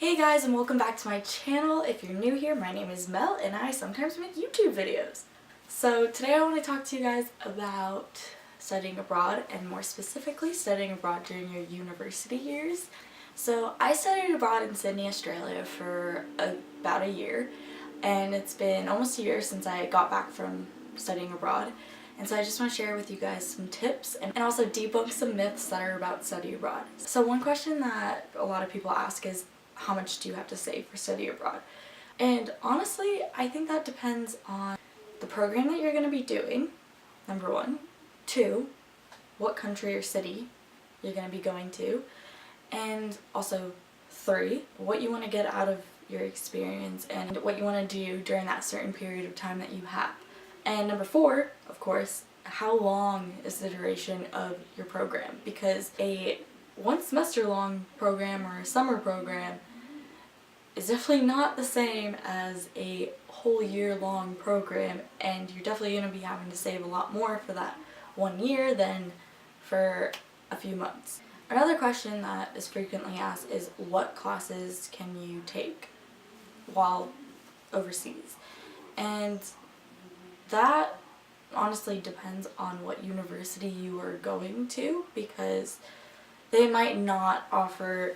Hey guys, and welcome back to my channel. If you're new here, my name is Mel and I sometimes make YouTube videos. So today I want to talk to you guys about studying abroad, and more specifically studying abroad during your university years. So I studied abroad in Sydney, Australia for about a year, and it's been almost a year since I got back from studying abroad. And so I just want to share with you guys some tips and also debunk some myths that are about study abroad. So one question that a lot of people ask is, how much do you have to save for study abroad? And honestly, I think that depends on the program that you're going to be doing, number one. Two, what country or city you're going to be going to. And also, three, what you want to get out of your experience and what you want to do during that certain period of time that you have. And number four, of course, how long is the duration of your program? Because a one semester long program or a summer program is definitely not the same as a whole year long program, and you're definitely going to be having to save a lot more for that 1 year than for a few months. Another question that is frequently asked is, what classes can you take while overseas? And that honestly depends on what university you are going to, because they might not offer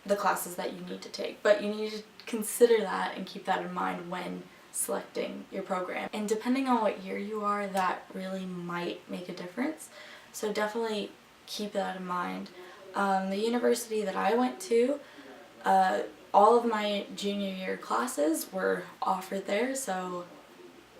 the classes that you need to take, but you need to consider that and keep that in mind when selecting your program. And depending on what year you are, that really might make a difference. So definitely keep that in mind. The university that I went to, all of my junior year classes were offered there, so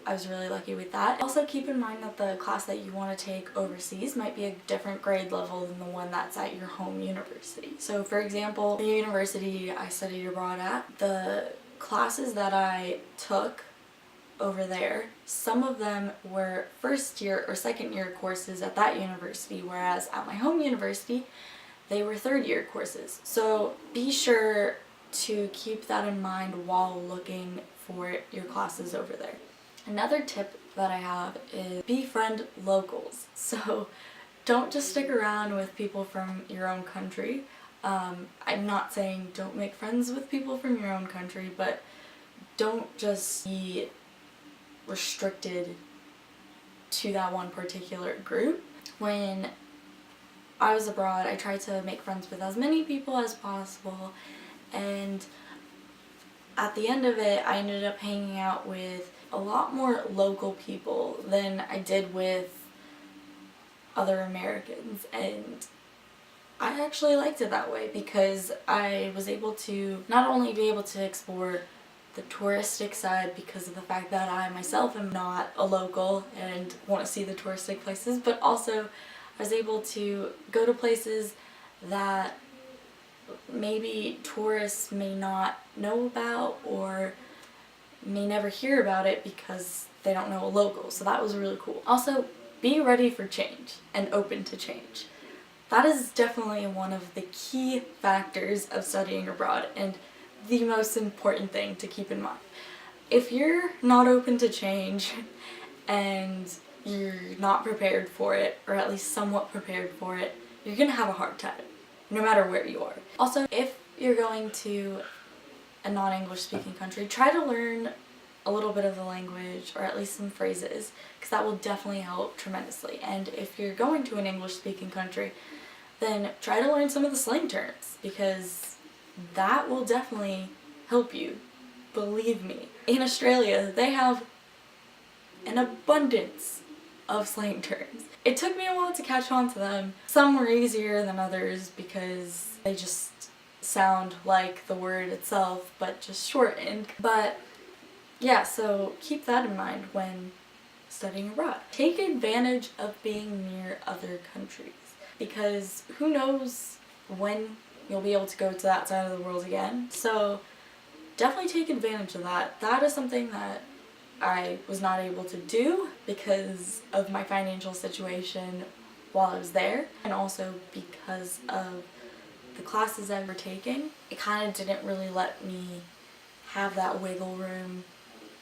I was really lucky with that. Also keep in mind that the class that you want to take overseas might be a different grade level than the one that's at your home university. So for example, the university I studied abroad at, the classes that I took over there, some of them were first year or second year courses at that university, whereas at my home university they were third year courses. So be sure to keep that in mind while looking for your classes over there. Another tip that I have is befriend locals. So don't just stick around with people from your own country. I'm not saying don't make friends with people from your own country, but don't just be restricted to that one particular group. When I was abroad, I tried to make friends with as many people as possible, and at the end of it, I ended up hanging out with a lot more local people than I did with other Americans, and I actually liked it that way because I was able to not only be able to explore the touristic side because of the fact that I myself am not a local and want to see the touristic places, but also I was able to go to places that maybe tourists may not know about or may never hear about it because they don't know a local. So that was really cool. Also, be ready for change and open to change. That is definitely one of the key factors of studying abroad and the most important thing to keep in mind. If you're not open to change and you're not prepared for it, or at least somewhat prepared for it, you're gonna have a hard time, no matter where you are. Also, if you're going to a non-English speaking country, try to learn a little bit of the language, or at least some phrases, because that will definitely help tremendously. And if you're going to an English speaking country, then try to learn some of the slang terms, because that will definitely help you. Believe me. In Australia, they have an abundance of slang terms. It took me a while to catch on to them. Some were easier than others because they just sound like the word itself, but just shortened. But yeah, so keep that in mind when studying abroad. Take advantage of being near other countries, because who knows when you'll be able to go to that side of the world again. So definitely take advantage of that. That is something that I was not able to do because of my financial situation while I was there, and also because of the classes I were taking. It kind of didn't really let me have that wiggle room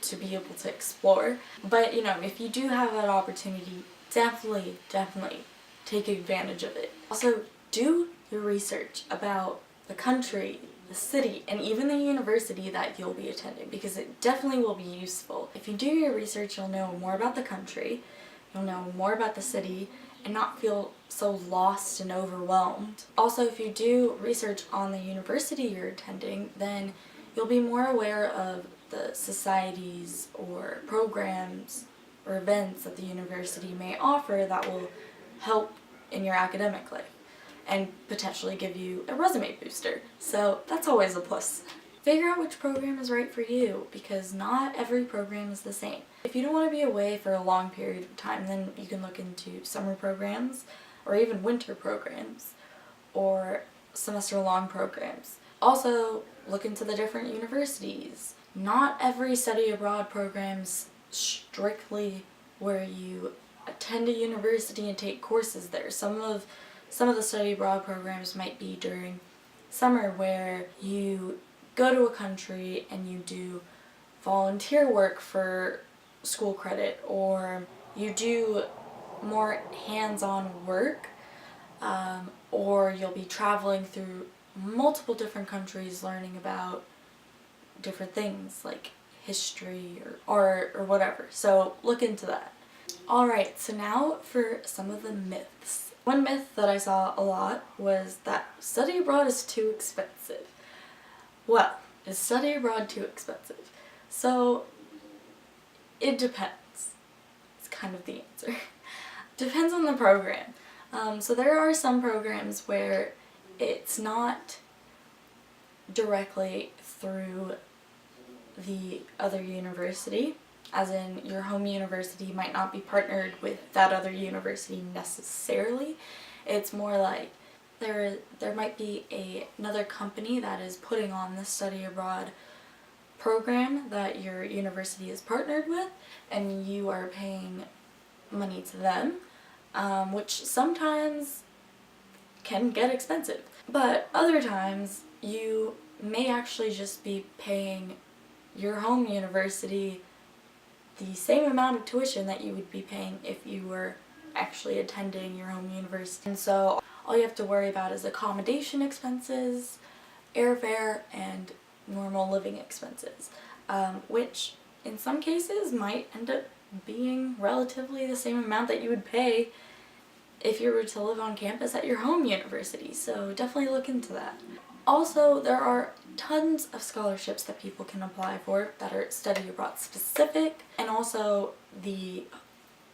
to be able to explore. But you know, if you do have that opportunity, definitely take advantage of it. Also, do your research about the country, the city, and even the university that you'll be attending, because it definitely will be useful. If you do your research, you'll know more about the country, you'll know more about the city, and not feel so lost and overwhelmed. Also, if you do research on the university you're attending, then you'll be more aware of the societies or programs or events that the university may offer that will help in your academic life and potentially give you a resume booster. So that's always a plus. Figure out which program is right for you, because not every program is the same. If you don't want to be away for a long period of time, then you can look into summer programs or even winter programs or semester-long programs. Also, look into the different universities. Not every study abroad program's strictly where you attend a university and take courses there. Some of the study abroad programs might be during summer, where you go to a country and you do volunteer work for school credit, or you do more hands-on work, or you'll be traveling through multiple different countries learning about different things like history or whatever. So look into that. Alright, so now for some of the myths. One myth that I saw a lot was that study abroad is too expensive. Well, is study abroad too expensive? So, it depends. It's kind of the answer. Depends on the program. So there are some programs where it's not directly through the other university, as in your home university might not be partnered with that other university necessarily. It's more like there might be another company that is putting on the study abroad program that your university is partnered with, and you are paying money to them, which sometimes can get expensive. But other times you may actually just be paying your home university the same amount of tuition that you would be paying if you were actually attending your home university. And so all you have to worry about is accommodation expenses, airfare, and normal living expenses, which in some cases might end up being relatively the same amount that you would pay if you were to live on campus at your home university. So definitely look into that. Also, there are tons of scholarships that people can apply for that are study abroad specific, and also the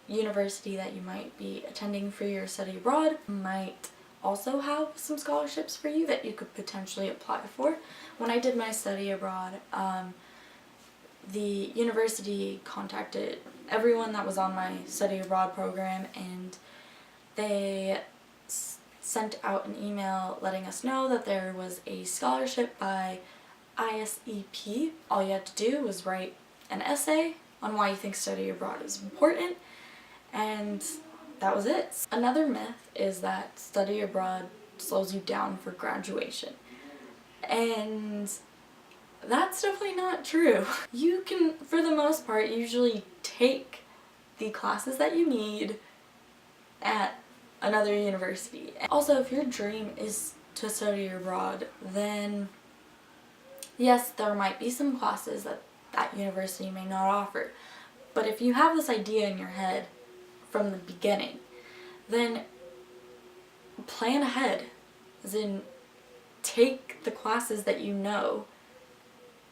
university that you might be attending for your study abroad might also have some scholarships for you that you could potentially apply for. When I did my study abroad, the university contacted everyone that was on my study abroad program, and they sent out an email letting us know that there was a scholarship by ISEP. All you had to do was write an essay on why you think study abroad is important, and that was it. Another myth is that study abroad slows you down for graduation, and that's definitely not true. You can, for the most part, usually take the classes that you need at another university. Also, if your dream is to study abroad, then yes, there might be some classes that that university may not offer. But if you have this idea in your head from the beginning, then plan ahead, as in take the classes that you know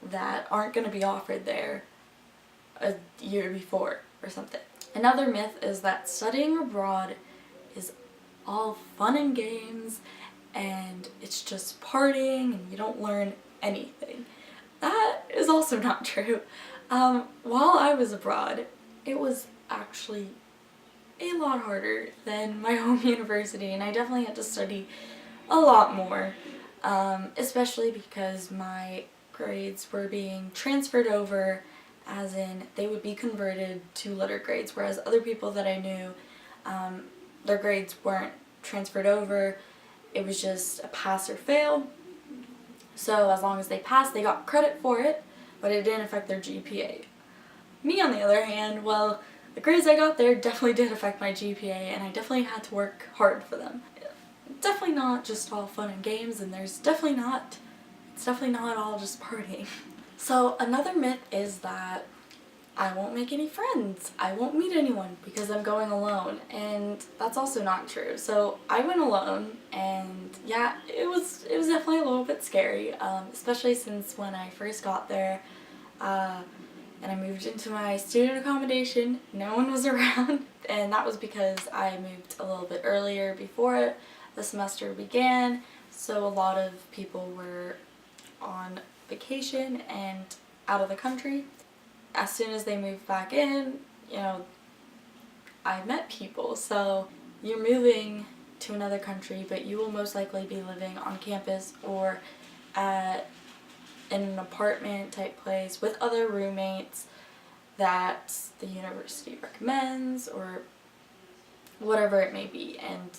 that aren't going to be offered there a year before or something. Another myth is that studying abroad is all fun and games and it's just partying and you don't learn anything. That is also not true. While I was abroad, it was actually a lot harder than my home university, and I definitely had to study a lot more, especially because my grades were being transferred over, as in they would be converted to letter grades, whereas other people that I knew, their grades weren't transferred over. It was just a pass or fail. So as long as they passed, they got credit for it, but it didn't affect their GPA. Me, on the other hand, well, the grades I got there definitely did affect my GPA, and I definitely had to work hard for them. Definitely not just all fun and games, and there's definitely not it's definitely not all just partying. So another myth is that I won't make any friends. I won't meet anyone because I'm going alone, and that's also not true. So I went alone, and yeah, it was definitely a little bit scary, especially since when I first got there, and I moved into my student accommodation. No one was around, and that was because I moved a little bit earlier before the semester began, so a lot of people were on vacation and out of the country. As soon as they moved back in, you know, I met people. So you're moving to another country, but you will most likely be living on campus or in an apartment type place with other roommates that the university recommends or whatever it may be. And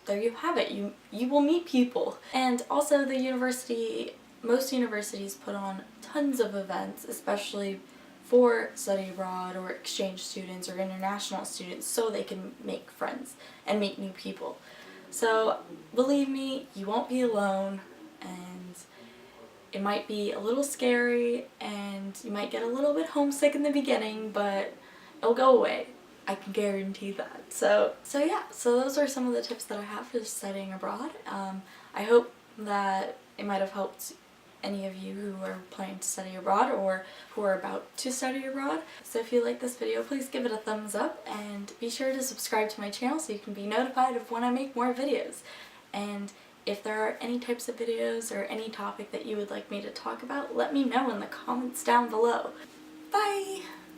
there you have it. You will meet people. And also the university, most universities put on tons of events, especially for study abroad or exchange students or international students, so they can make friends and meet new people. So believe me, you won't be alone, and it might be a little scary and you might get a little bit homesick in the beginning, but it'll go away. I can guarantee that. So yeah, so those are some of the tips that I have for studying abroad. I hope that it might have helped any of you who are planning to study abroad or who are about to study abroad. So if you like this video, please give it a thumbs up and be sure to subscribe to my channel so you can be notified of when I make more videos. And if there are any types of videos or any topic that you would like me to talk about, let me know in the comments down below. Bye!